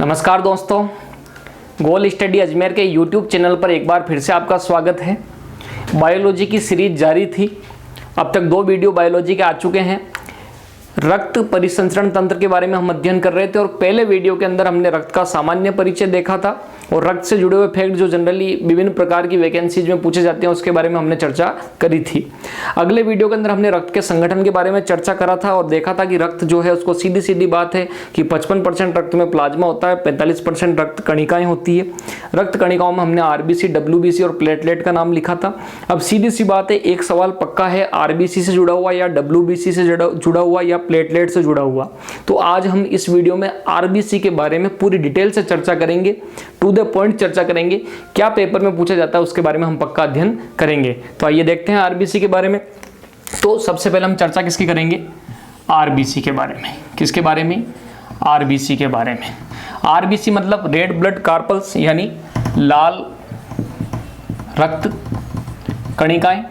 नमस्कार दोस्तों, गोल स्टडी अजमेर के YouTube चैनल पर एक बार फिर से आपका स्वागत है। बायोलॉजी की सीरीज जारी थी। अब तक 2 वीडियो बायोलॉजी के आ चुके हैं। रक्त परिसंचरण तंत्र के बारे में हम अध्ययन कर रहे थे और पहले वीडियो के अंदर हमने रक्त का सामान्य परिचय देखा था और रक्त से जुड़े हुए फैक्ट जो जनरली विभिन्न प्रकार की वैकेंसीज में पूछे जाते हैं उसके बारे में हमने चर्चा करी थी। अगले वीडियो के अंदर हमने रक्त के संगठन के बारे में चर्चा करा था और देखा था कि रक्त जो है उसको सीधी सीधी बात है कि 55% रक्त में प्लाज्मा होता है, 45% रक्त कणिकाएं होती है। रक्त कणिकाओं में हमने आरबीसी, डब्ल्यूबीसी और प्लेटलेट का नाम लिखा था। अब सीधी सी बात है, एक सवाल पक्का है, आरबीसी से जुड़ा हुआ या डब्ल्यूबीसी से जुड़ा हुआ या प्लेटलेट से जुड़ा हुआ। तो आज हम इस वीडियो में आरबीसी के बारे में पूरी डिटेल से चर्चा करेंगे, टू द पॉइंट चर्चा करेंगे। क्या पेपर में पूछा जाता है उसके बारे में हम पक्का अध्ययन करेंगे। तो आइए देखते हैं आरबीसी के बारे में। तो सबसे पहले हम चर्चा किसकी करेंगे? आरबीसी के बारे में। किसके बारे में? आरबीसी के बारे में। आरबीसी मतलब रेड ब्लड कार्पल्स, यानी लाल रक्त कणिकाएं।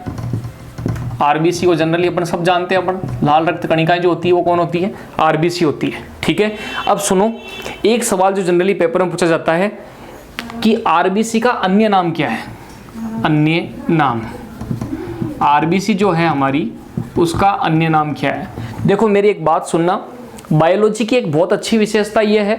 आरबीसी को जनरली अपन सब जानते हैं, अपन लाल रक्त कणिकाएं जो होती है वो कौन होती है? आरबीसी होती है। ठीक है, अब सुनो, एक सवाल जो जनरली पेपर में पूछा जाता है कि आरबीसी का अन्य नाम क्या है? अन्य नाम। आरबीसी जो है हमारी, उसका अन्य नाम क्या है? देखो मेरी एक बात सुनना, बायोलॉजी की एक बहुत अच्छी विशेषता यह है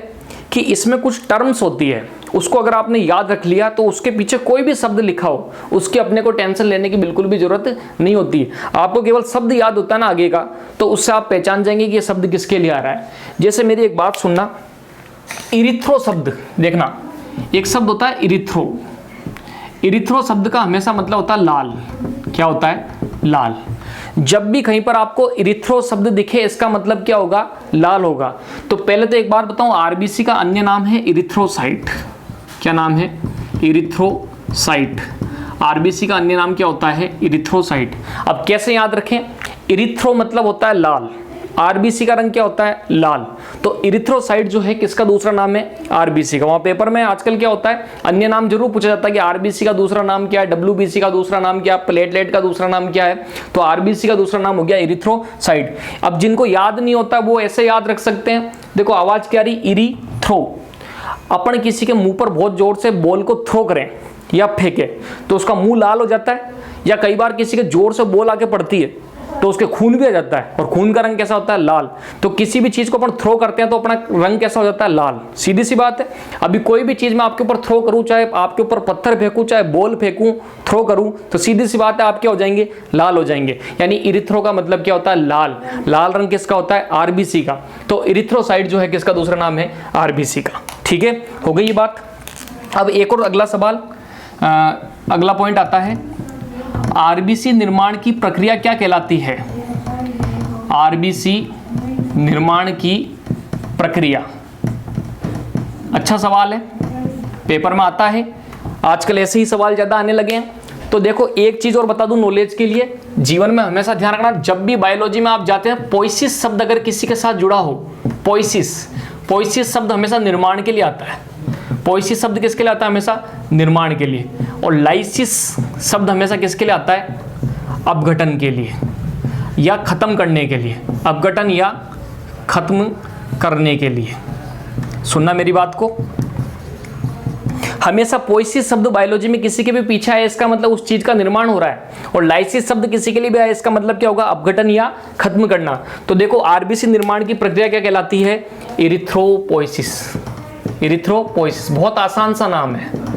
कि इसमें कुछ टर्म्स होती है, उसको अगर आपने याद रख लिया तो उसके पीछे कोई भी शब्द लिखा हो उसके अपने को टेंशन लेने की बिल्कुल भी जरूरत नहीं होती है। आपको केवल शब्द याद होता है ना आगे का, तो उससे आप पहचान जाएंगे कि ये शब्द किसके लिए आ रहा है। जैसे मेरी एक बात सुनना, इरिथ्रो शब्द देखना, एक शब्द होता है इरिथ्रो। इरिथ्रो शब्द का हमेशा मतलब होता है लाल। क्या होता है? लाल। जब भी कहीं पर आपको इरिथ्रो शब्द दिखे इसका मतलब क्या होगा? लाल होगा। तो पहले तो एक बार बताऊं, आरबीसी का अन्य नाम है इरिथ्रोसाइट। क्या नाम है? इरिथ्रोसाइट। आरबीसी का अन्य नाम क्या होता है? इरिथ्रोसाइट। अब कैसे याद रखें? इरिथ्रो मतलब होता है लाल, आरबीसी का रंग क्या होता है? लाल। तो इरिथ्रोसाइट जो है किसका दूसरा नाम है? आरबीसी का। वहां पेपर में आजकल क्या होता है, अन्य नाम जरूर पूछा जाता है कि आरबीसी का दूसरा नाम क्या है, डब्ल्यूबीसी का दूसरा नाम क्या है, प्लेटलेट का दूसरा नाम क्या है। तो आरबीसी का दूसरा नाम हो गया इरिथ्रोसाइट। अब जिनको याद नहीं होता वो ऐसे याद रख सकते हैं। देखो आवाज क्या आ रही? इरिथ्रो। अपन किसी के मुंह पर बहुत जोर से बॉल को थ्रो करें या फेंके तो उसका मुंह लाल हो जाता है, या कई बार किसी के जोर से बॉल आके पड़ती है तो उसके खून भी आ जाता है और खून का रंग कैसा होता है? लाल। तो किसी भी चीज को अपन थ्रो करते हैं तो अपना रंग कैसा हो जाता है? लाल। सीधी सी बात है। अभी कोई भी चीज मैं आपके ऊपर थ्रो करूं, चाहे आपके ऊपर पत्थर फेंकूं, चाहे बॉल फेंकूं, थ्रो करूं, तो सीधी सी बात है आप क्या हो जाएंगे? लाल हो जाएंगे। यानी इरिथ्रो का मतलब क्या होता है? लाल। लाल रंग किसका होता है? आरबीसी का। तो इरिथ्रोसाइट जो है किसका दूसरा नाम है? आरबीसी का। ठीक है, हो गई ये बात। अब एक और अगला सवाल, अगला पॉइंट आता है, आरबीसी निर्माण की प्रक्रिया क्या कहलाती है? आरबीसी निर्माण की प्रक्रिया। अच्छा सवाल है, पेपर में आता है। आजकल ऐसे ही सवाल ज्यादा आने लगे हैं। तो देखो एक चीज और बता दूं नॉलेज के लिए, जीवन में हमेशा ध्यान रखना, जब भी बायोलॉजी में आप जाते हैं, पोइसिस शब्द अगर किसी के साथ जुड़ा हो, पोइसिस शब्द हमेशा निर्माण के लिए आता है। पोइसिस शब्द किसके लिए आता है? हमेशा निर्माण के लिए। और लाइसिस शब्द हमेशा किसके लिए आता है? अपघटन के लिए या खत्म करने के लिए। अपघटन या खत्म करने के लिए। सुनना मेरी बात को, हमेशा पोइसिस शब्द बायोलॉजी में किसी के भी पीछे है इसका मतलब उस चीज का निर्माण हो रहा है, और लाइसिस शब्द किसी के लिए भी है इसका मतलब क्या होगा? अपघटन या खत्म करना। तो देखो आरबीसी निर्माण की प्रक्रिया क्या कहलाती है? इरिथ्रोपोइसिस। इरिथ्रोपोइसिस बहुत आसान सा नाम है।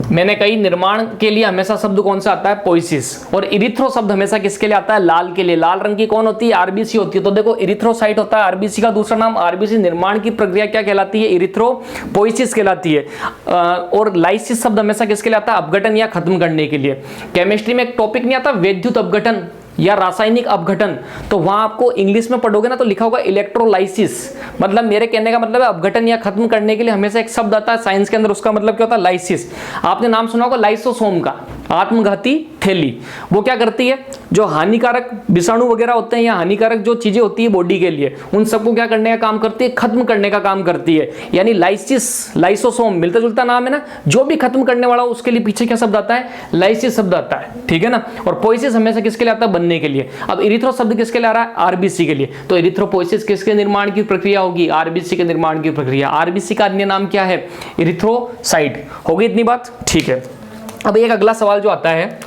मैंने कही निर्माण के लिए हमेशा शब्द कौन सा आता है? पोइसिस। और इरिथ्रो शब्द हमेशा किसके लिए आता है? लाल के लिए। लाल रंग की कौन होती है? आरबीसी होती है। तो देखो इरिथ्रोसाइट होता है आरबीसी का दूसरा नाम। आरबीसी निर्माण की प्रक्रिया क्या कहलाती है? इरिथ्रोपोइसिस कहलाती है। और लाइसिस शब्द हमेशा किसके लिए आता है? अपघटन या खत्म करने के लिए। केमिस्ट्री में एक टॉपिक नहीं आता वैद्युत अपघटन या रासायनिक अपघटन, तो वहां आपको इंग्लिश में पढ़ोगे ना तो लिखा होगा इलेक्ट्रोलाइसिस। मतलब मेरे कहने का मतलब है अपघटन या खत्म करने के लिए हमेशा एक शब्द आता है साइंस के अंदर, उसका मतलब क्या होता है? लाइसिस। आपने नाम सुना होगा लाइसोसोम का, आत्मघाती थैली। वो क्या करती है? जो हानिकारक विषाणु वगैरह होते हैं या हानिकारक जो चीजें होती है बॉडी के लिए, उन सबको क्या करने का काम करती है? खत्म करने का काम करती है। यानी लाइसिस, लाइसोसोम मिलता जुलता नाम है ना, जो भी खत्म करने वाला उसके लिए पीछे क्या शब्द आता है? लाइसिस शब्द आता है। ठीक है ना। और पोइसिस हमेशा किसके लिए आता है? बनने के लिए। अब इरिथ्रो शब्द किसके लिए आ रहा है? आरबीसी के लिए। तो इरिथ्रोपोइसिस किसके निर्माण की प्रक्रिया होगी? आरबीसी के निर्माण की प्रक्रिया। आरबीसी का अन्य नाम क्या है? इरिथ्रोसाइट। हो गई इतनी बात? ठीक है। अब एक अगला सवाल जो आता है,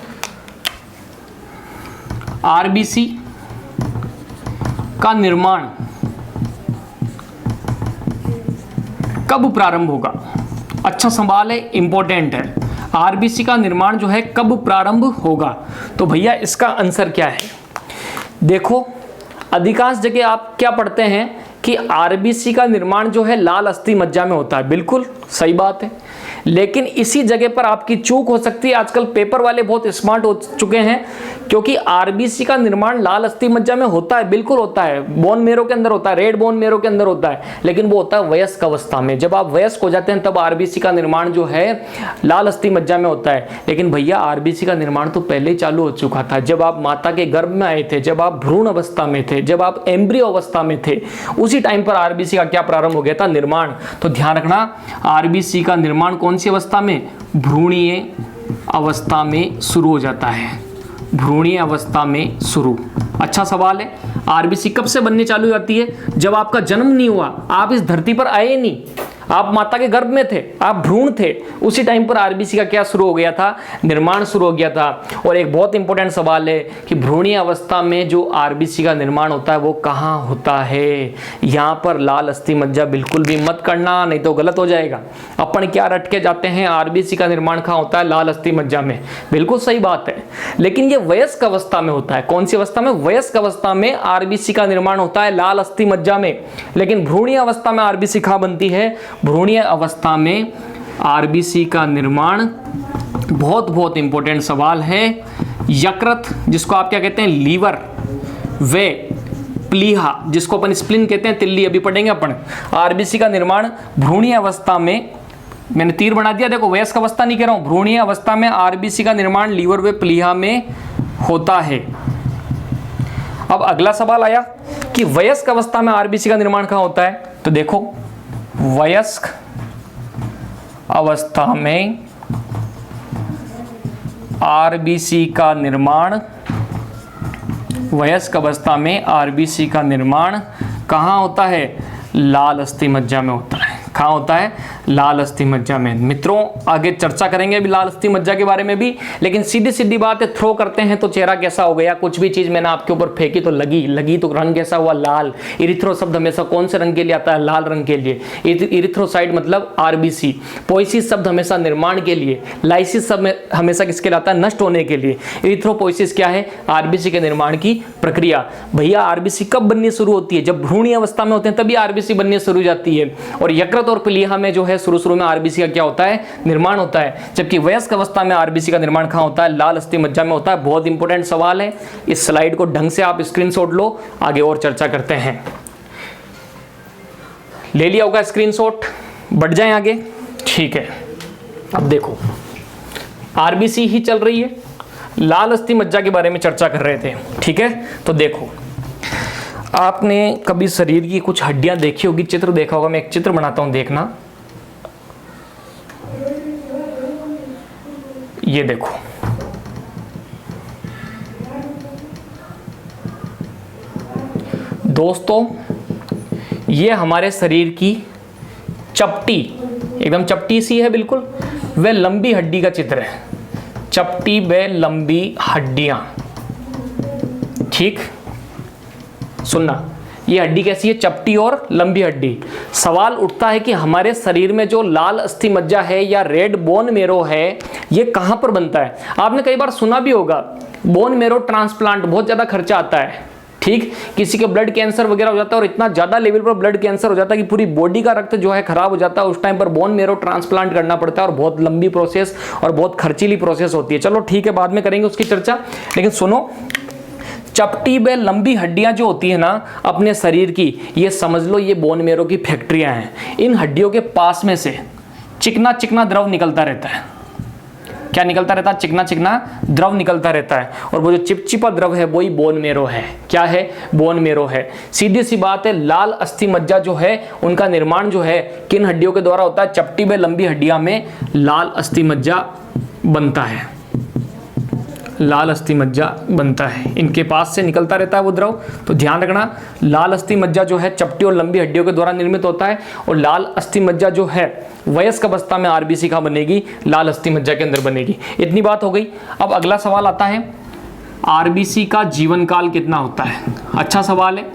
आरबीसी का निर्माण कब प्रारंभ होगा? अच्छा सवाल है, इंपॉर्टेंट है। आरबीसी का निर्माण जो है कब प्रारंभ होगा? तो भैया इसका आंसर क्या है? देखो, अधिकांश जगह आप क्या पढ़ते हैं कि आरबीसी का निर्माण जो है लाल अस्थि मज्जा में होता है। बिल्कुल सही बात है, लेकिन इसी जगह पर आपकी चूक हो सकती है। आजकल पेपर वाले बहुत स्मार्ट हो चुके हैं, क्योंकि आरबीसी का निर्माण लाल अस्थि मज्जा में होता है, बिल्कुल होता है, बोन मेरो के अंदर होता है, रेड बोन मेरो के अंदर होता है, लेकिन वो होता है वयस्क अवस्था में। जब आप वयस्क हो जाते हैं तब आरबीसी का निर्माण जो है लाल अस्थि मज्जा में होता है। लेकिन भैया आरबीसी का निर्माण तो पहले ही चालू हो चुका था, जब आप माता के गर्भ में आए थे, जब आप भ्रूण अवस्था में थे, जब आप एम्ब्रियो अवस्था में थे, उसी टाइम पर आरबीसी का क्या प्रारंभ हो गया था? निर्माण। तो ध्यान रखना, आरबीसी का निर्माण कौन सी अवस्था में? भ्रूणीय अवस्था में शुरू हो जाता है। भ्रूणीय अवस्था में शुरू। अच्छा सवाल है। आरबीसी कब से बनने चालू हो जाती है? जब आपका जन्म नहीं हुआ, आप इस धरती पर आए नहीं, आप माता के गर्भ में थे, आप भ्रूण थे, उसी टाइम पर आरबीसी का क्या शुरू हो गया था? निर्माण शुरू हो गया था। और एक बहुत इंपॉर्टेंट सवाल है कि भ्रूणीय अवस्था में जो आरबीसी का निर्माण होता है वो कहाँ होता है? यहाँ पर लाल अस्थि मज्जा बिल्कुल भी मत करना, नहीं तो गलत हो जाएगा। अपन क्या रट के जाते हैं, आरबीसी का निर्माण कहाँ होता है? लाल अस्थि मज्जा में। बिल्कुल सही बात है, लेकिन ये वयस्क अवस्था में होता है। कौन सी अवस्था में? वयस्क अवस्था में आरबीसी का निर्माण होता है लाल अस्थि मज्जा में। लेकिन भ्रूणीय अवस्था में आरबीसी कहाँ बनती है? भ्रूणीय अवस्था में आरबीसी का निर्माण, बहुत इंपॉर्टेंट सवाल है, यकृत जिसको आप क्या कहते हैं? लीवर, वे प्लीहा जिसको अपन स्प्लिन कहते हैं, तिल्ली, अभी पढ़ेंगे अपन। आरबीसी का निर्माण भ्रूणीय अवस्था में, मैंने तीर बना दिया, देखो वयस्क अवस्था नहीं कह रहा हूं, भ्रूणीय अवस्था में आरबीसी का निर्माण लीवर वे प्लीहा में होता है। अब अगला सवाल आया कि वयस्क अवस्था में आरबीसी का निर्माण कहां होता है? तो देखो, वयस्क अवस्था में आरबीसी का निर्माण, वयस्क अवस्था में आरबीसी का निर्माण कहाँ होता है? लाल अस्थि मज्जा में होता है। कहाँ होता है? लाल अस्थि मज्जा में। मित्रों आगे चर्चा करेंगे अभी लाल अस्थि मज्जा के बारे में भी, लेकिन सीधी सीधी बात है, थ्रो करते हैं तो चेहरा कैसा हो गया? कुछ भी चीज मैंने आपके ऊपर फेंकी तो लगी तो रंग कैसा हुआ? लाल। इरिथ्रो शब्द हमेशा कौन से रंग के लिए आता है? लाल रंग के लिए। इरिथ्रोसाइट मतलब आरबीसी। पोइसिस शब्द हमेशा निर्माण के लिए, लाइसिस शब्द हमेशा किसके लिए आता है? नष्ट होने के लिए। इरिथ्रोपोइसिस क्या है? आरबीसी के निर्माण की प्रक्रिया। भैया आरबीसी कब बननी शुरू होती है? जब भ्रूणीय अवस्था में होते हैं तभी आरबीसी बननी शुरू हो जाती है। और यकृत और प्लीहा में जो है शुरू में आरबीसी का क्या होता है? निर्माण होता है। जबकि वयस्क अवस्था में आरबीसी का निर्माण कहां होता है? लाल अस्थि मज्जा में होता है। बहुत इंपॉर्टेंट सवाल है, इस स्लाइड को ढंग से आप स्क्रीनशॉट लो, आगे और चर्चा करते हैं। ले लिया होगा स्क्रीनशॉट, बढ़ जाएं आगे। ठीक है, अब देखो आरबीसी ही चल रही है, लाल अस्थि मज्जा के बारे में चर्चा कर रहे थे। ठीक है, तो देखो, आपने कभी शरीर की कुछ हड्डियां देखी होगी, चित्र देखा होगा। मैं एक चित्र बनाता हूं, देखना। ये देखो, दोस्तों ये हमारे शरीर की चपटी, एकदम चपटी सी है बिल्कुल, वह लंबी हड्डी का चित्र है। चपटी व लंबी हड्डियां। ठीक, सुनना, ये हड्डी कैसी है? चपटी और लंबी हड्डी। सवाल उठता है कि हमारे शरीर में जो लाल अस्थि मज्जा है या रेड बोन मेरो है, ये कहां पर बनता है? आपने कई बार सुना भी होगा, बोन मेरो ट्रांसप्लांट, बहुत ज्यादा खर्चा आता है। ठीक, किसी के ब्लड कैंसर वगैरह हो जाता है और इतना ज्यादा लेवल पर ब्लड कैंसर हो जाता है कि पूरी बॉडी का रक्त जो है खराब हो जाता है, उस टाइम पर बोन मेरो ट्रांसप्लांट करना पड़ता है और बहुत लंबी प्रोसेस और बहुत खर्चीली प्रोसेस होती है। चलो ठीक है, बाद में करेंगे उसकी चर्चा, लेकिन सुनो, चपटी व लंबी हड्डियां जो होती है ना अपने शरीर की, ये समझ लो ये बोन मेरो की फैक्ट्रियां हैं। इन हड्डियों के पास में से चिकना चिकना द्रव निकलता रहता है। क्या निकलता रहता है? चिकना चिकना द्रव निकलता रहता है, और वो जो चिपचिपा द्रव है वही बोन मेरो है। क्या है? बोन मेरो है। सीधी सी बात है, लाल अस्थि मज्जा जो है उनका निर्माण जो है किन हड्डियों के द्वारा होता है? चपटी व लंबी हड्डियां में लाल अस्थि मज्जा बनता है। लाल अस्थि मज्जा बनता है। इनके पास से निकलता रहता है वो द्रव। तो ध्यान रखना, लाल अस्थि मज्जा जो है चपटी और लंबी हड्डियों के द्वारा निर्मित होता है, और लाल अस्थि मज्जा जो है वयस्क अवस्था में आरबीसी का बनेगी, लाल अस्थि मज्जा के अंदर बनेगी। इतनी बात हो गई। अब अगला सवाल आता है, आरबीसी का जीवन काल कितना होता है? अच्छा सवाल है,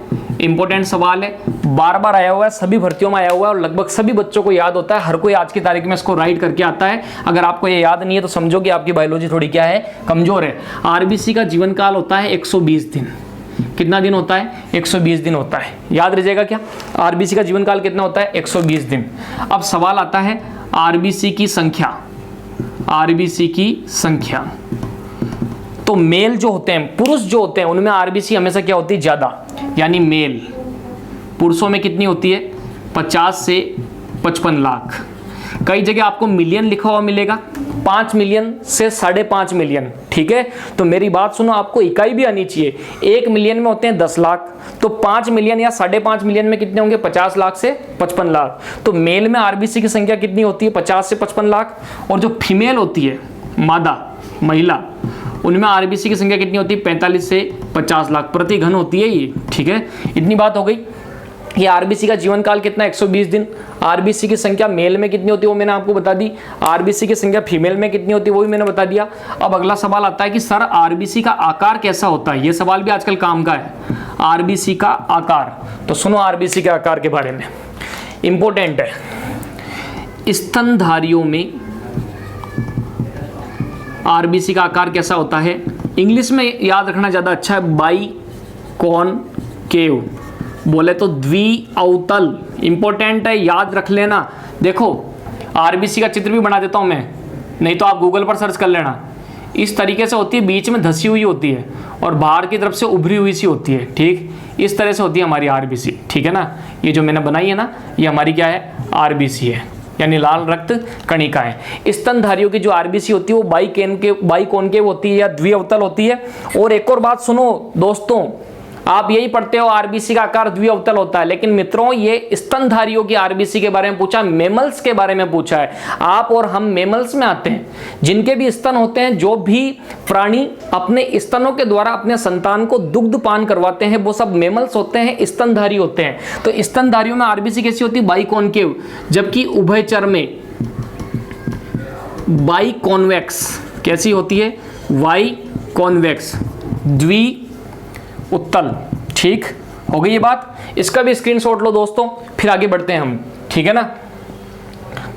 इंपॉर्टेंट सवाल है, बार बार आया हुआ है, सभी भर्तियों में आया हुआ है और लगभग सभी बच्चों को याद होता है। हर कोई आज की तारीख में इसको राइट करके आता है। अगर आपको ये याद नहीं है तो समझो कि आपकी बायोलॉजी थोड़ी क्या है, कमजोर है। आरबीसी का जीवन काल होता है 120 दिन। कितना दिन होता है? 120 दिन होता है। याद रह जाएगा क्या? आरबीसी का जीवन काल कितना होता है? 120 दिन। अब सवाल आता है आरबीसी की संख्या। आरबीसी की संख्या, तो मेल जो होते हैं, पुरुष जो होते हैं, उनमें आरबीसी हमेशा क्या होती है? ज्यादा, यानी मेल पुरुषों में कितनी होती है? 50 से 55 लाख। कई जगह आपको मिलियन लिखा हुआ मिलेगा, 5 मिलियन से 5.5 मिलियन। ठीक है, तो मेरी बात सुनो, आपको इकाई भी आनी चाहिए। 1 मिलियन में होते हैं 10 लाख, तो 5 मिलियन या 5.5 मिलियन में कितने होंगे? 50 लाख से 55 लाख। तो मेल में आरबीसी की संख्या कितनी होती है? 50 से 55 लाख। और जो फीमेल होती है, मादा, महिला, उनमें आरबीसी की संख्या कितनी होती है? 45 से 50 लाख प्रति घन होती है ये। ठीक है, इतनी बात हो गई। ये आरबीसी का जीवन काल कितना? 120 दिन। आरबीसी की संख्या मेल में कितनी होती है वो मैंने आपको बता दी। आरबीसी की संख्या फीमेल में कितनी होती है वो भी मैंने बता दिया। अब अगला सवाल आता है कि सर आरबीसी का आकार कैसा होता है? ये सवाल भी आजकल काम का है, आरबीसी का आकार। तो सुनो आरबीसी के आकार के बारे में, इंपॉर्टेंट है। स्तनधारियों में आरबीसी का आकार कैसा होता है? इंग्लिश में याद रखना ज्यादा अच्छा है, बाइकॉनकेव, बोले तो द्विअवतल। इंपॉर्टेंट है, याद रख लेना। देखो आरबीसी का चित्र भी बना देता हूं मैं, नहीं तो आप गूगल पर सर्च कर लेना। इस तरीके से होती है, बीच में धसी हुई होती है और बाहर की तरफ से उभरी हुई सी होती है। ठीक, इस तरह से होती है हमारी आरबीसी। ठीक है ना, ये जो मैंने बनाई है ना, ये हमारी क्या है? आरबीसी है, यानी लाल रक्त कणिकाएं। स्तनधारियों की जो आरबीसी होती है वो बाइकॉनकेव होती है या द्विअवतल होती है। और एक और बात सुनो दोस्तों, आप यही पढ़ते हो आरबीसी का आकार द्विअवतल होता है, लेकिन मित्रों ये स्तनधारियों की आरबीसी के बारे में पूछा, मेमल्स के बारे में पूछा है। आप और हम मेमल्स में आते हैं, जिनके भी स्तन होते हैं। जो भी प्राणी अपने स्तनों के द्वारा अपने संतान को दुग्धपान करवाते हैं वो सब मेमल्स होते हैं, स्तनधारी होते हैं। तो स्तनधारियों में आरबीसी कैसी होती है? बाइकॉनकेव। जबकि उभयचर में बाइकॉन्वेक्स। कैसी होती है? बाइकॉन्वेक्स, उत्तल। ठीक हो गई ये बात, इसका भी स्क्रीनशॉट लो दोस्तों, फिर आगे बढ़ते हैं हम। ठीक है ना,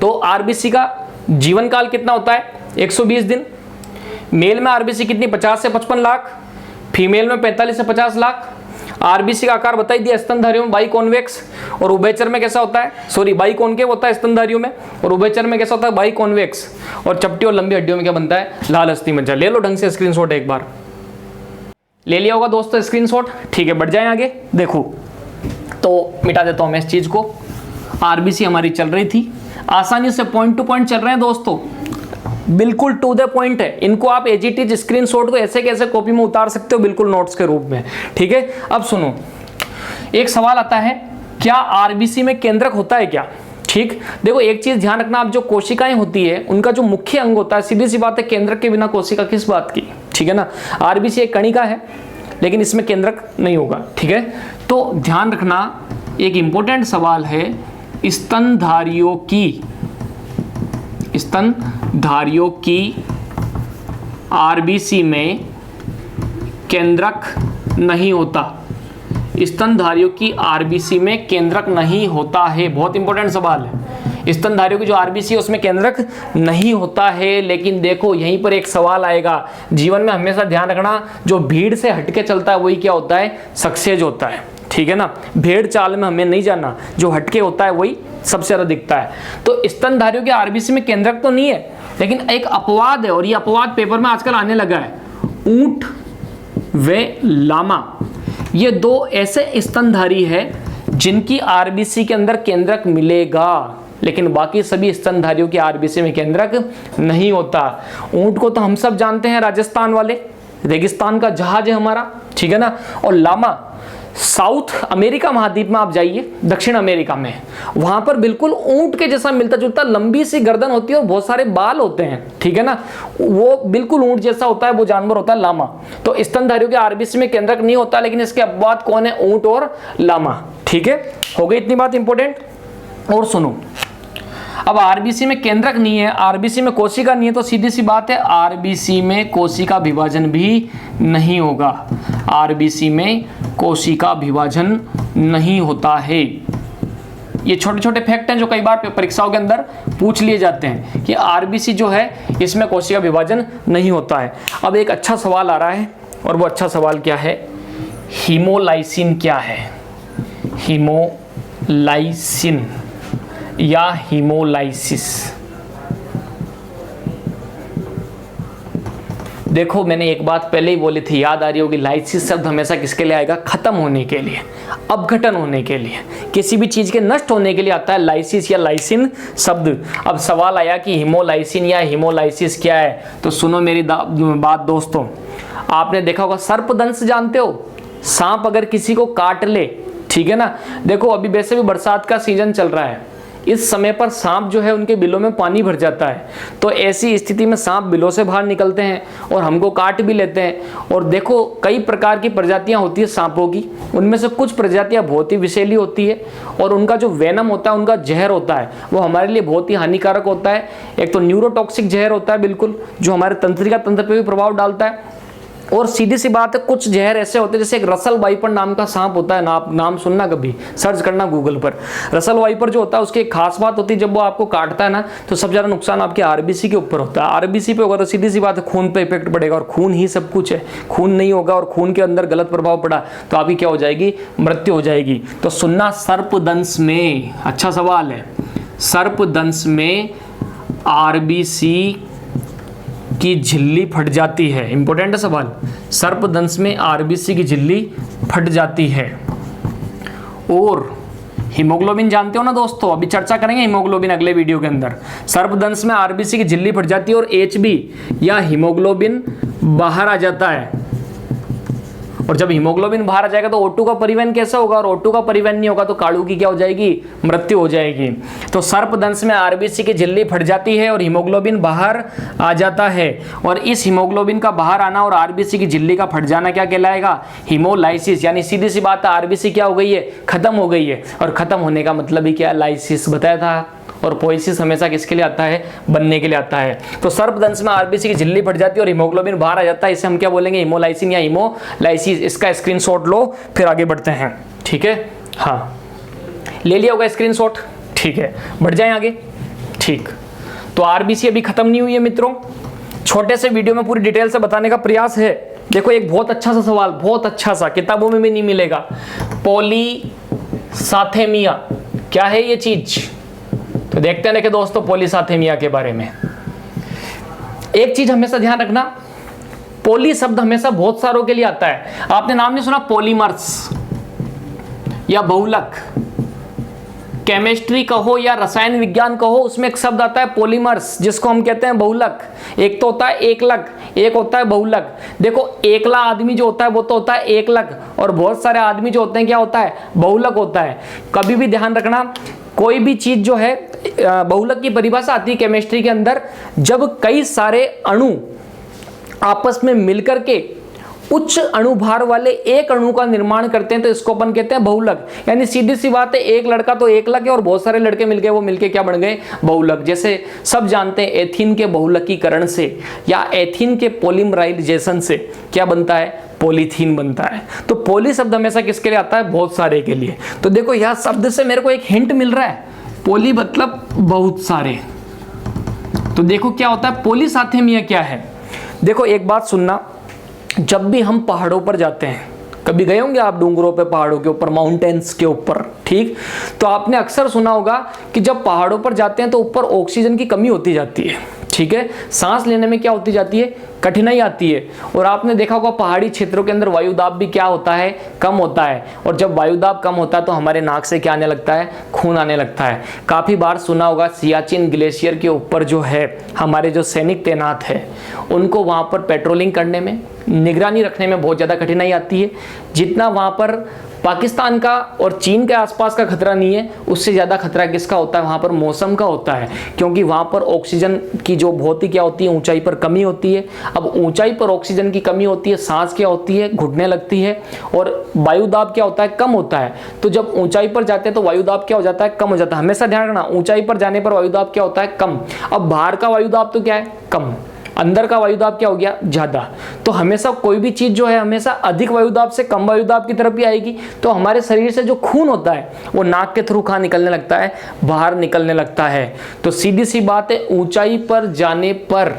तो आरबीसी का जीवन काल कितना होता है? 120 दिन। मेल में आरबीसी कितनी? 50 से 55 लाख, फीमेल में 45 से 50 लाख। आरबीसी का आकार बता ही दिया, स्तनधारियों में बाइकॉन्वेक्स और उभयचर में कैसा होता है? सॉरी, बाइकॉनकेव होता है स्तनधारियों में, और उभयचर में कैसा होता है? बाइकॉन्वेक्स। और चपटी और लंबी हड्डियों में क्या बनता है? लाल अस्थि मज्जा। ले लो ढंग से स्क्रीनशॉट, एक बार ले लिया होगा दोस्तों स्क्रीनशॉट। ठीक है, बढ़ जाएं आगे। देखो, तो मिटा देता हूं मैं इस चीज को। आरबीसी हमारी चल रही थी, आसानी से पॉइंट टू पॉइंट चल रहे हैं दोस्तों, बिल्कुल टू द पॉइंट है। इनको आप एज इट इज स्क्रीनशॉट को ऐसे कैसे कॉपी में उतार सकते हो, बिल्कुल नोट्स के रूप में। ठीक है, अब सुनो, एक सवाल आता है, क्या आरबीसी में केंद्रक होता है क्या? ठीक, देखो एक चीज ध्यान रखना, आप जो कोशिकाएं होती है उनका जो मुख्य अंग होता है, सीधी सी बात है, केंद्रक के बिना कोशिका किस बात की। ठीक है ना, आरबीसी एक कणिका है लेकिन इसमें केंद्रक नहीं होगा। ठीक है, तो ध्यान रखना, एक इंपॉर्टेंट सवाल है, स्तनधारियों की आरबीसी में केंद्रक नहीं होता। स्तनधारियों की आरबीसी में केंद्रक नहीं होता है, बहुत इंपॉर्टेंट सवाल है। स्तनधारियों की जो आरबीसी है उसमें केंद्रक नहीं होता है। लेकिन देखो यहीं पर एक सवाल आएगा, जीवन में हमेशा ध्यान रखना, जो भीड़ से हटके चलता है वही क्या होता है? सक्सेस होता है। ठीक है ना, भेड़ चाल में हमें नहीं जाना, जो हटके होता है वही सबसे ज्यादा दिखता है। तो स्तनधारियों के आरबीसी में केंद्रक तो नहीं है, लेकिन एक अपवाद है, और ये अपवाद पेपर में आजकल आने लगा है। ऊंट व लामा, ये दो ऐसे स्तनधारी है जिनकी आरबीसी के अंदर केंद्रक मिलेगा, लेकिन बाकी सभी स्तनधारियों की आरबीसी में केंद्रक नहीं होता। ऊंट को तो हम सब जानते हैं, राजस्थान वाले, रेगिस्तान का जहाज है हमारा। ठीक है ना, और लामा साउथ अमेरिका महाद्वीप में आप जाइए, दक्षिण अमेरिका में, वहां पर बिल्कुल ऊंट के जैसा मिलता जुलता लंबी सी गर्दन होती है और बहुत सारे बाल होते हैं, ठीक है ना, वो बिल्कुल ऊंट जैसा होता है, वो जानवर होता है लामा। तो स्तनधारियों के आरबीसी में केंद्रक नहीं होता, लेकिन इसके अपवाद कौन है, ऊंट और लामा, ठीक है। हो गई इतनी बात इंपॉर्टेंट। और सुनो, अब आरबीसी में केंद्रक नहीं है, आरबीसी में कोशिका नहीं है, तो सीधी सी बात है आरबीसी में कोशिका विभाजन भी नहीं होगा, आरबीसी में कोशिका विभाजन नहीं होता है। ये छोटे छोटे फैक्ट हैं जो कई बार परीक्षाओं के अंदर पूछ लिए जाते हैं कि आरबीसी जो है इसमें कोशिका विभाजन नहीं होता है। अब एक अच्छा सवाल आ रहा है, और वो अच्छा सवाल क्या है, हीमोलाइसिन क्या है, हीमोलाइसिन या हीमोलाइसिस। देखो मैंने एक बात पहले ही बोली थी, याद आ रही होगी, लाइसिस शब्द हमेशा किसके लिए आएगा, खत्म होने के लिए, अपघटन होने के लिए, किसी भी चीज के नष्ट होने के लिए आता है लाइसिस या लाइसिन शब्द। अब सवाल आया कि हीमोलाइसिन या हीमोलाइसिस क्या है, तो सुनो मेरी बात दोस्तों, आपने देखा होगा सर्पदंश जानते हो, सांप अगर किसी को काट ले, ठीक है ना, देखो अभी वैसे भी बरसात का सीजन चल रहा है, इस समय पर सांप जो है उनके बिलों में पानी भर जाता है, तो ऐसी स्थिति में सांप बिलों से बाहर निकलते हैं और हमको काट भी लेते हैं। और देखो कई प्रकार की प्रजातियां होती है सांपों की, उनमें से कुछ प्रजातियां बहुत ही विषैली होती है और उनका जो वेनम होता है, उनका जहर होता है, वो हमारे लिए बहुत ही हानिकारक होता है। एक तो न्यूरोटॉक्सिक जहर होता है बिल्कुल, जो हमारे तंत्रिका तंत्र पर भी प्रभाव डालता है। और सीधी सी बात है, कुछ जहर ऐसे होते हैं, जैसे एक रसल वाइपर नाम का सांप होता है, नाम सुनना, कभी सर्च करना गूगल पर। रसल वाइपर जो होता है उसकी एक खास बात होती है, जब वो आपको काटता है ना, तो सबसे ज्यादा नुकसान आपके आरबीसी के ऊपर होता है। आरबीसी पे होगा तो सीधी सी बात है खून पे इफेक्ट पड़ेगा, और खून ही सब कुछ है। खून नहीं होगा और खून के अंदर गलत प्रभाव पड़ा तो आपकी क्या हो जाएगी, मृत्यु हो जाएगी। तो सुनना, सर्पदंश में, अच्छा सवाल है, सर्पदंश में आरबीसी की झिल्ली फट जाती है, इंपॉर्टेंट है सवाल, सर्पदंश में आरबीसी की झिल्ली फट जाती है। और हीमोग्लोबिन जानते हो ना दोस्तों, अभी चर्चा करेंगे हीमोग्लोबिन अगले वीडियो के अंदर। सर्पदंश में आरबीसी की झिल्ली फट जाती है और एचबी या हीमोग्लोबिन बाहर आ जाता है। और जब हीमोग्लोबिन बाहर आ जाएगा तो O2 का परिवहन कैसा होगा, और O2 का परिवहन नहीं होगा तो काणु की क्या हो जाएगी, मृत्यु हो जाएगी। तो सर्पदंश में आरबीसी की झिल्ली फट जाती है और हीमोग्लोबिन बाहर आ जाता है, और इस हीमोग्लोबिन का बाहर आना और आरबीसी की झिल्ली का फट जाना क्या कहलाएगा, हीमोलाइसिस। यानी सीधी सी बात है, आरबीसी क्या हो गई है, खत्म हो गई है, और खत्म होने का मतलब ही क्या, लाइसिस बताया था। और पोइसिस हमेशा किसके लिए आता है, बनने के लिए आता है। तो सर्पदंश में आरबीसी की झिल्ली फट जाती है और हीमोग्लोबिन बाहर आ जाता है, इसे हम क्या बोलेंगे, हीमोलाइसिन या हीमोलाइसिस। इसका स्क्रीनशॉट लो, फिर आगे बढ़ते हैं, ठीक है। हाँ, ले लिया होगा स्क्रीनशॉट, ठीक है, बढ़ जाएं आगे, ठीक। तो आरबीसी अभी खत्म नहीं हुई है मित्रों, छोटे से वीडियो में पूरी डिटेल से बताने का प्रयास है। देखो एक बहुत अच्छा सा सवाल, बहुत अच्छा सा, किताबों में भी नहीं मिलेगा, पॉलीसाथेमिया क्या है ये चीज, तो देखते हैं देखिए दोस्तों पॉलीसाथेमिया के बारे में। एक चीज हमेशा ध्यान रखना, पॉली शब्द हमेशा बहुत सारों के लिए आता है। आपने नाम नहीं सुना पॉलीमर्स या बहुलक, केमिस्ट्री कहो या रसायन विज्ञान कहो, उसमें एक शब्द आता है पॉलीमर्स, जिसको हम कहते हैं बहुलक। एक तो होता है एकलक, एक होता है बहुलक। देखो एकला आदमी जो होता है वो तो होता है एकलक, और बहुत सारे आदमी जो होते हैं क्या होता है, बहुलक होता है। कभी भी ध्यान रखना, कोई भी चीज जो है, बहुलक की परिभाषा आती है केमिस्ट्री के अंदर, जब कई सारे अणु आपस में मिलकर के उच्च अणुभार वाले एक अणु का निर्माण करते हैं, तो इसको अपन कहते हैं बहुलक। यानी सीधी सी बात है, एक लड़का तो एकलक है और बहुत सारे लड़के मिलके वो मिलके क्या बन गए, बहुलक। जैसे सब जानते हैं एथीन के बहुलकीकरण से या एथीन के पॉलीमराइजेशन से क्या बनता है, पॉलीथीन बनता है। तो पॉली शब्द हमेशा किसके लिए आता है, बहुत सारे के लिए। तो देखो यह शब्द से मेरे को एक हिंट मिल रहा है, पॉली मतलब बहुत सारे। तो देखो क्या होता है, पॉलीसाथेमिया क्या है। देखो एक बात सुनना, जब भी हम पहाड़ों पर जाते हैं, कभी गए होंगे आप डूंगरों पे, पहाड़ों के ऊपर, माउंटेन्स के ऊपर, ठीक, तो आपने अक्सर सुना होगा कि जब पहाड़ों पर जाते हैं तो ऊपर ऑक्सीजन की कमी होती जाती है, ठीक है, सांस लेने में क्या होती जाती है, कठिनाई आती है। और आपने देखा होगा पहाड़ी क्षेत्रों के अंदर वायुदाब भी क्या होता है, कम होता है। और जब वायुदाब कम होता है तो हमारे नाक से क्या आने लगता है, खून आने लगता है। काफ़ी बार सुना होगा सियाचिन ग्लेशियर के ऊपर जो है हमारे जो सैनिक तैनात है उनको वहाँ पर पेट्रोलिंग करने में, निगरानी रखने में बहुत ज़्यादा कठिनाई आती है। जितना वहाँ पर पाकिस्तान का और चीन के आसपास का खतरा नहीं है, उससे ज़्यादा खतरा किसका होता है, वहाँ पर मौसम का होता है। क्योंकि वहाँ पर ऑक्सीजन की जो बहुत ही क्या होती है, ऊंचाई पर कमी होती है। अब ऊंचाई पर ऑक्सीजन की कमी होती है, सांस क्या होती है, घुटने लगती है। और वायुदाब क्या होता है, कम होता है। तो जब ऊंचाई पर जाते हैं तो वायुदाब क्या हो जाता है, कम हो जाता है। हमेशा ध्यान रखना, ऊंचाई पर जाने पर वायुदाब क्या होता है, कम। अब बाहर का वायुदाब तो क्या है, कम। अंदर का वायुदाब क्या हो गया, ज्यादा। तो हमेशा कोई भी चीज जो है हमेशा अधिक वायुदाब से कम वायुदाब की तरफ ही आएगी। तो हमारे शरीर से जो खून होता है वो नाक के थ्रू कहाँ निकलने लगता है, बाहर निकलने लगता है। तो सीधी सी बात है, ऊंचाई पर जाने पर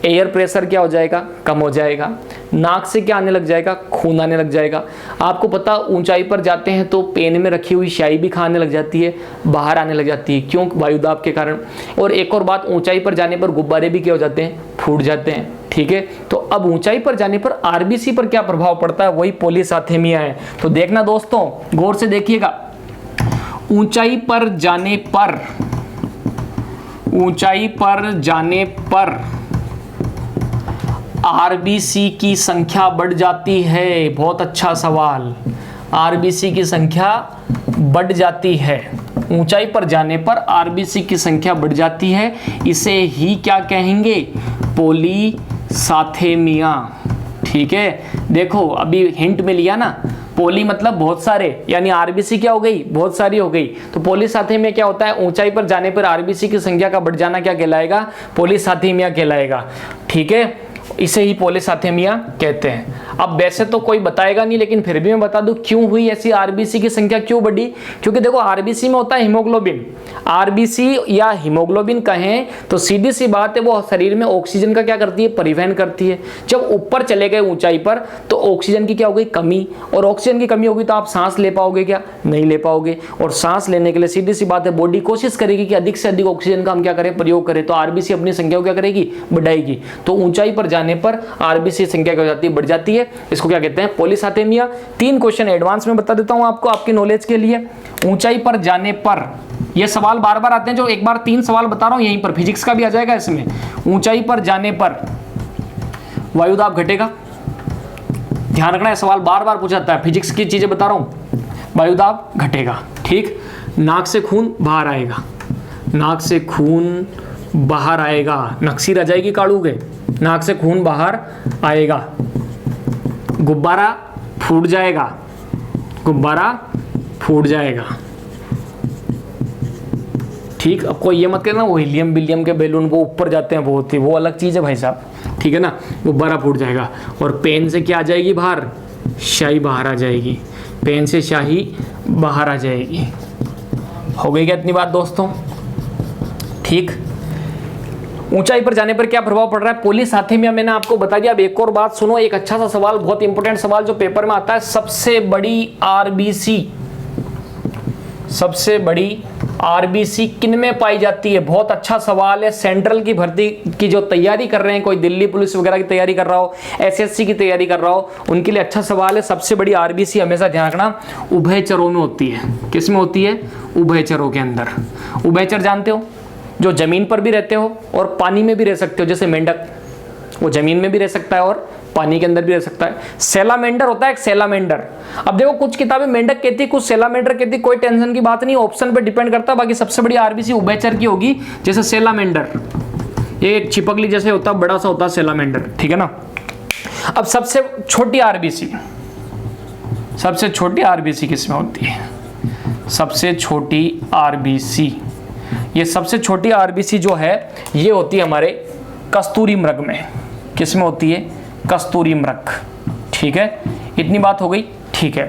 एयर प्रेशर क्या हो जाएगा, कम हो जाएगा। नाक से क्या आने लग जाएगा, खून आने लग जाएगा। आपको पता, ऊंचाई पर जाते हैं तो पेन में रखी हुई स्याही भी खाने लग जाती है, बाहर आने लग जाती है। क्यों, वायुदाब के कारण। और एक और बात, ऊंचाई पर जाने पर गुब्बारे भी क्या हो जाते हैं, फूट जाते हैं। ठीक है, तो अब ऊंचाई पर जाने पर आरबीसी पर क्या प्रभाव पड़ता है, वही पॉलीसाथेमिया है। तो देखना दोस्तों, गौर से देखिएगा। ऊंचाई पर जाने पर, ऊंचाई पर जाने पर आरबीसी की संख्या बढ़ जाती है। बहुत अच्छा सवाल, आरबीसी की संख्या बढ़ जाती है। ऊंचाई पर जाने पर आरबीसी की संख्या बढ़ जाती है। इसे ही क्या कहेंगे, पॉलीसाथेमिया। ठीक है, देखो अभी हिंट में लिया ना, पोली मतलब बहुत सारे, यानी आरबीसी क्या हो गई, बहुत सारी हो गई। तो पॉलीसाथेमिया क्या होता है, ऊंचाई पर जाने पर आरबीसी की संख्या का बढ़ जाना क्या कहलाएगा, पॉलीसाथेमिया कहलाएगा। ठीक है, इसे ही पॉलीसाथेमिया कहते हैं। अब वैसे तो कोई बताएगा नहीं, लेकिन फिर भी मैं बता दूं क्यों हुई ऐसी, आरबीसी की संख्या क्यों बढ़ी। क्योंकि देखो आरबीसी में होता है हीमोग्लोबिन। आरबीसी या हीमोग्लोबिन कहें तो सीधी सी बात है, वो शरीर में ऑक्सीजन का क्या करती है, परिवहन करती है। जब ऊपर चले गए ऊंचाई पर तो ऑक्सीजन की क्या हो गई, कमी। और ऑक्सीजन की कमी होगी तो आप सांस ले पाओगे क्या, नहीं ले पाओगे। और सांस लेने के लिए सीधी सी बात है, बॉडी कोशिश करेगी कि अधिक से अधिक ऑक्सीजन का हम क्या करें, प्रयोग करें। तो आरबीसी अपनी संख्या को क्या करेगी, बढ़ाएगी। तो ऊंचाई पर जाने पर आरबीसी संख्या क्या हो जाती है, बढ़ जाती है। इसको क्या कहते हैं, पॉलीसाथेमिया। 3 क्वेश्चन एडवांस में बता देता हूं आपको, आपकी नॉलेज के लिए। ऊंचाई पर जाने पर, ये सवाल बार बार आते हैं, जो एक बार 3 सवाल बता रहा हूं यहीं पर, फिजिक्स का भी आ जाएगा इसमें। ऊंचाई पर जाने पर वायुदाब घटेगा। ध्यान रखना है, सवाल बार बार पूछा जाता है, फिजिक्स की चीजें बता रहा हूं। वायुदाब घटेगा, ठीक। नाक से खून बाहर आएगा, नाक से खून बाहर आएगा, नक्सीर आ जाएगी काड़ू के, नाक से खून बाहर आएगा। गुब्बारा फूट जाएगा, गुब्बारा फूट जाएगा। ठीक, अब कोई ये मत कहना वो हीलियम बिलियम के बैलून वो ऊपर जाते हैं, वो अलग चीज है भाई साहब। ठीक है ना, गुब्बारा फूट जाएगा। और पेन से क्या आ जाएगी बाहर, स्याही बाहर आ जाएगी। पेन से स्याही बाहर आ जाएगी। हो गई क्या इतनी बात दोस्तों, ठीक। ऊंचाई पर जाने पर क्या प्रभाव पड़ रहा है, पॉलीसाथेमिया मैंने आपको बता दिया। अब एक और बात सुनो, एक अच्छा सा सवाल, बहुत इंपॉर्टेंट सवाल जो पेपर में आता है। सबसे बड़ी आरबीसी, सबसे बड़ी आरबीसी किन में पाई जाती है, बहुत अच्छा सवाल है। सेंट्रल की भर्ती की जो तैयारी कर रहे हैं, कोई दिल्ली पुलिस वगैरह की तैयारी कर रहा हो, एसएससी की तैयारी कर रहा हो, उनके लिए अच्छा सवाल है। सबसे बड़ी आरबीसी हमेशा ध्यान रखना उभयचरों में होती है। किस में होती है, उभयचरों के अंदर। उभयचर जानते हो, जो जमीन पर भी रहते हो और पानी में भी रह सकते हो, जैसे मेंढक, वो जमीन में भी रह सकता है और पानी के अंदर भी रह सकता है। सैलामेंडर होता है एक, सैलामेंडर। अब देखो कुछ किताबें मेंढक कहती है, कुछ सैलामेंडर कहती है, कोई टेंशन की बात नहीं, ऑप्शन पे डिपेंड करता है। बाकी सबसे बड़ी आरबीसी उभयचर की होगी, जैसे सैलामेंडर, ये एक चिपकली जैसे होता है, बड़ा सा होता है सैलामेंडर। ठीक है ना। अब सबसे छोटी आरबीसी, सबसे छोटी आरबीसी किसमें होती है, सबसे छोटी आरबीसी, ये सबसे छोटी आरबीसी जो है ये होती है हमारे कस्तूरी मृग में। किसमें होती है, कस्तूरी मृग। ठीक है, इतनी बात हो गई, ठीक है।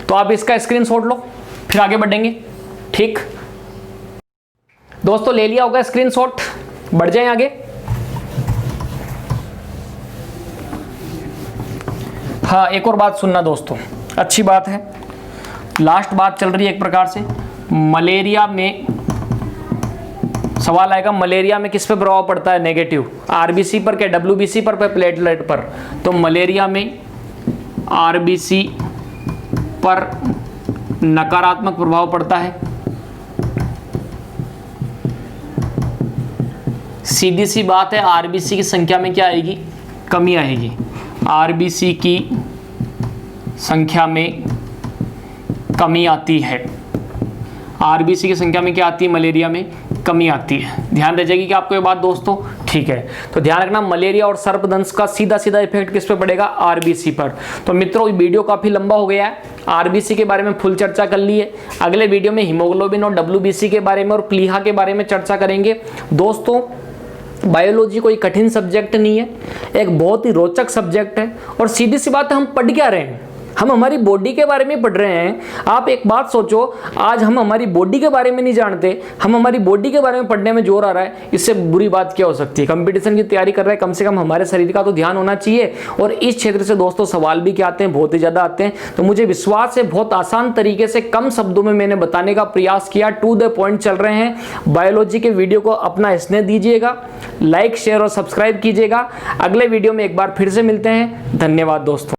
तो आप इसका स्क्रीनशॉट लो, फिर आगे बढ़ेंगे। ठीक दोस्तों, ले लिया होगा स्क्रीनशॉट, बढ़ जाएं आगे। हाँ, एक और बात सुनना दोस्तों, अच्छी बात है, लास्ट बात चल रही है एक प्रकार से। मलेरिया में सवाल आएगा मलेरिया में किस पे प्रभाव पड़ता है? नेगेटिव। आरबीसी पर क्या, डब्ल्यूबीसी पर प्लेटलेट पर? तो मलेरिया में आरबीसी पर नकारात्मक प्रभाव पड़ता है। सीधी सी बात है, आरबीसी की संख्या में क्या आएगी? कमी आएगी। आरबीसी की संख्या में कमी आती है। आरबीसी की संख्या में क्या आती है? मलेरिया में कमी आती है। ध्यान रह जाएगी कि आपको ये बात दोस्तों, ठीक है। तो ध्यान रखना, मलेरिया और सर्पदंश का सीधा सीधा इफेक्ट किस पे पड़ेगा? आरबीसी पर। तो मित्रों वीडियो काफी लंबा हो गया है, आरबीसी के बारे में फुल चर्चा कर ली है। अगले वीडियो में हीमोग्लोबिन और डब्ल्यूबीसी के बारे में और प्लीहा के बारे में चर्चा करेंगे। दोस्तों बायोलॉजी कोई कठिन सब्जेक्ट नहीं है, एक बहुत ही रोचक सब्जेक्ट है। और सीधी सी बात है, हम पढ़ क्या रहे हैं? हम हमारी बॉडी के बारे में पढ़ रहे हैं। आप एक बात सोचो, आज हम हमारी बॉडी के बारे में नहीं जानते, हम हमारी बॉडी के बारे में पढ़ने में जोर आ रहा है, इससे बुरी बात क्या हो सकती है? कंपटीशन की तैयारी कर रहे हैं, कम से कम हमारे शरीर का तो ध्यान होना चाहिए। और इस क्षेत्र से दोस्तों सवाल भी क्या आते हैं? बहुत ही ज़्यादा आते हैं। तो मुझे विश्वास है बहुत आसान तरीके से कम शब्दों में मैंने बताने का प्रयास किया। टू द पॉइंट चल रहे हैं। बायोलॉजी के वीडियो को अपना स्नेह दीजिएगा, लाइक शेयर और सब्सक्राइब कीजिएगा। अगले वीडियो में एक बार फिर से मिलते हैं। धन्यवाद दोस्तों।